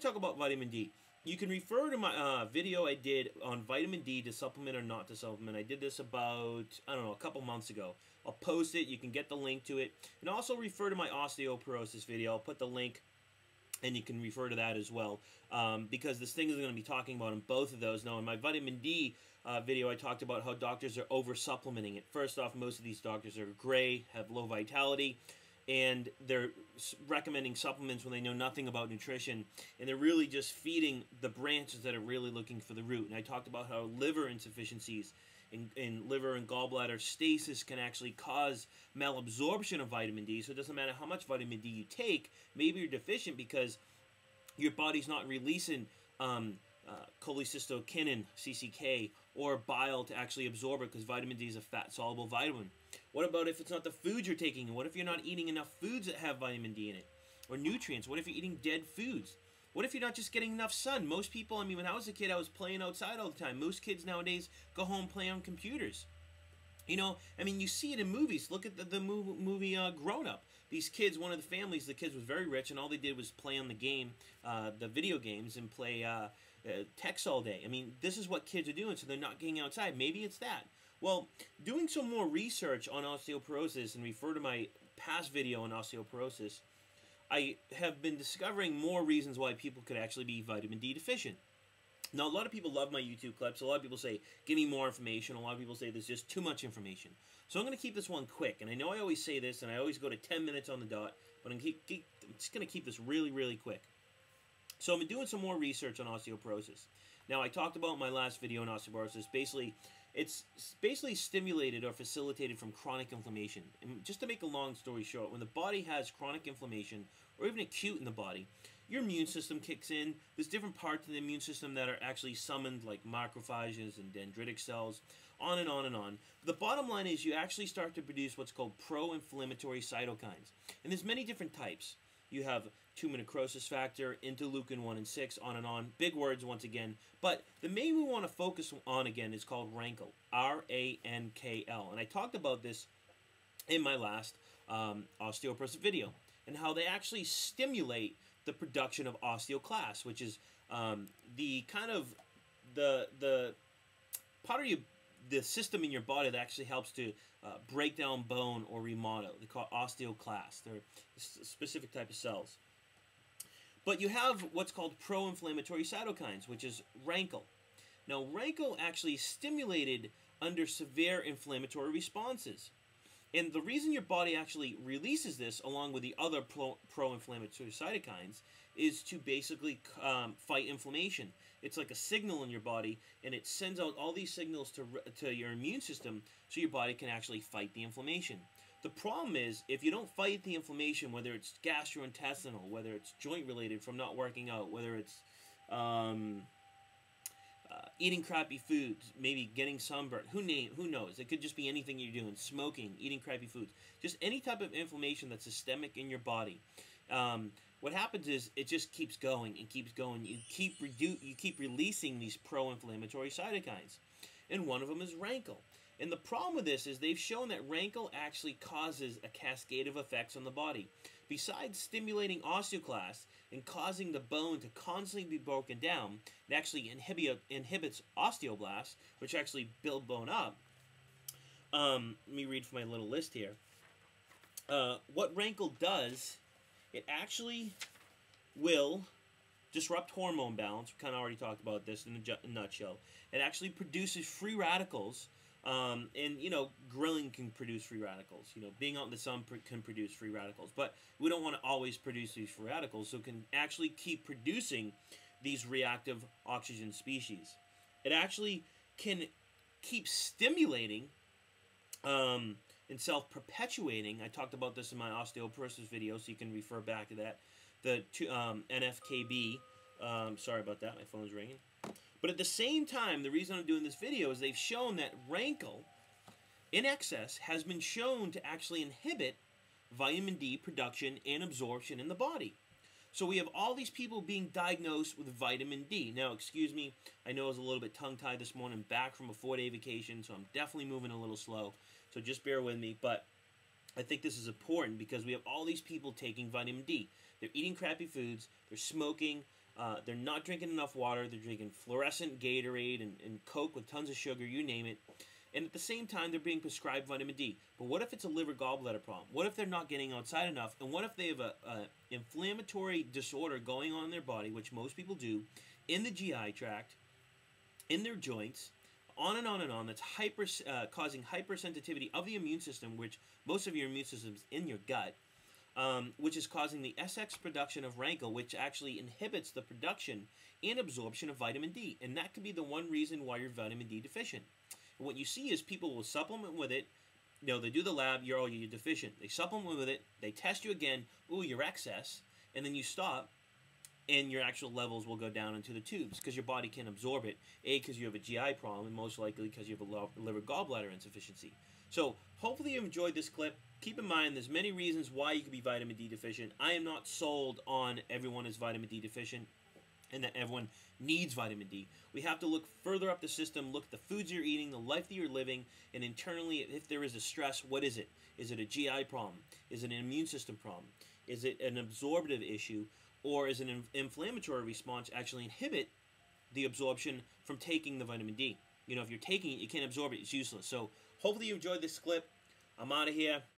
to talk about vitamin D. You can refer to my video I did on vitamin D, to supplement or not to supplement. I did this about, I don't know, a couple months ago. I'll post it. You can get the link to it. And also refer to my osteoporosis video. I'll put the link, and you can refer to that as well, because this thing is going to be talking about in both of those. Now, in my vitamin D video, I talked about how doctors are over-supplementing it. First off, most of these doctors are gray, have low vitality, and they're recommending supplements when they know nothing about nutrition, and they're really just feeding the branches that are really looking for the root. And I talked about how liver insufficiencies in liver and gallbladder stasis can actually cause malabsorption of vitamin D. So it doesn't matter how much vitamin D you take, maybe you're deficient because your body's not releasing cholecystokinin, CCK, or bile to actually absorb it, because vitamin D is a fat-soluble vitamin. What about if it's not the food you're taking? And what if you're not eating enough foods that have vitamin D in it? Or nutrients? What if you're eating dead foods? What if you're not just getting enough sun? Most people, I mean, when I was a kid, I was playing outside all the time. Most kids nowadays go home and play on computers. You know, I mean, you see it in movies. Look at the movie Grown Up. These kids, one of the families, the kids was very rich, and all they did was play on the game, the video games, and play text all day. I mean, this is what kids are doing, so they're not getting outside. Maybe it's that. Well, doing some more research on osteoporosis, and refer to my past video on osteoporosis, I have been discovering more reasons why people could actually be vitamin D deficient. Now, a lot of people love my YouTube clips. A lot of people say, give me more information. A lot of people say there's just too much information. So I'm going to keep this one quick. And I know I always say this, and I always go to 10 minutes on the dot, but I'm just going to keep this really, really quick. So I've been doing some more research on osteoporosis. Now, I talked about in my last video on osteoporosis. Basically, it's basically stimulated or facilitated from chronic inflammation. And just to make a long story short, when the body has chronic inflammation, or even acute in the body, your immune system kicks in. There's different parts of the immune system that are actually summoned, like macrophages and dendritic cells, on and on and on. But the bottom line is you actually start to produce what's called pro-inflammatory cytokines. And there's many different types. You have tumor necrosis factor, interleukin 1 and 6, on and on. Big words once again. But the main we want to focus on again is called RANKL, R-A-N-K-L. And I talked about this in my last osteoporosis video, and how they actually stimulate the production of osteoclasts, which is the kind of the part of the system in your body that actually helps to break down bone or remodel. They call it osteoclasts. They're a specific type of cells. But you have what's called pro-inflammatory cytokines, which is RANKL. Now, RANKL actually stimulated under severe inflammatory responses. And the reason your body actually releases this, along with the other pro-inflammatory cytokines, is to basically fight inflammation. It's like a signal in your body, and it sends out all these signals to your immune system so your body can actually fight the inflammation. The problem is, if you don't fight the inflammation, whether it's gastrointestinal, whether it's joint-related from not working out, whether it's eating crappy foods, maybe getting sunburned, who knows? It could just be anything you're doing, smoking, eating crappy foods, just any type of inflammation that's systemic in your body. What happens is it just keeps going and keeps going. You keep releasing these pro-inflammatory cytokines, and one of them is RANKL. And the problem with this is they've shown that RANKL actually causes a cascade of effects on the body. Besides stimulating osteoclasts and causing the bone to constantly be broken down, it actually inhibits osteoblasts, which actually build bone up. Let me read from my little list here. What RANKL does, it actually will disrupt hormone balance. We kind of already talked about this in a nutshell. It actually produces free radicals. And, you know, grilling can produce free radicals. You know, being out in the sun can produce free radicals. But we don't want to always produce these free radicals, so it can actually keep producing these reactive oxygen species. It actually can keep stimulating and self-perpetuating. I talked about this in my osteoporosis video, so you can refer back to that. The NFKB. Sorry about that. My phone's ringing. But at the same time, the reason I'm doing this video is they've shown that RANKL in excess has been shown to actually inhibit vitamin D production and absorption in the body. So we have all these people being diagnosed with vitamin D. Now, excuse me, I know I was a little bit tongue-tied this morning, back from a 4-day vacation, so I'm definitely moving a little slow. So just bear with me. But I think this is important because we have all these people taking vitamin D. They're eating crappy foods, they're smoking, They're not drinking enough water. They're drinking fluorescent Gatorade and Coke with tons of sugar, you name it. And at the same time, they're being prescribed vitamin D. But what if it's a liver gallbladder problem? What if they're not getting outside enough? And what if they have a inflammatory disorder going on in their body, which most people do, in the GI tract, in their joints, on and on and on, that's causing hypersensitivity of the immune system, which most of your immune system is in your gut, which is causing the SX production of rancor, which actually inhibits the production and absorption of vitamin D. And that could be the one reason why you're vitamin D deficient. And what you see is people will supplement with it. You know, they do the lab, you're deficient. They supplement with it, they test you again, ooh, you're excess, and then you stop, and your actual levels will go down into the tubes because your body can't absorb it. A, because you have a GI problem, and most likely because you have a liver gallbladder insufficiency. So hopefully you enjoyed this clip. Keep in mind there's many reasons why you could be vitamin D deficient. I am not sold on everyone is vitamin D deficient and that everyone needs vitamin D. We have to look further up the system, look at the foods you're eating, the life that you're living, and internally, if there is a stress, what is it? Is it a GI problem? Is it an immune system problem? Is it an absorptive issue? Or is an inflammatory response actually inhibit the absorption from taking the vitamin D? You know, if you're taking it, you can't absorb it. It's useless. So hopefully you enjoyed this clip. I'm out of here.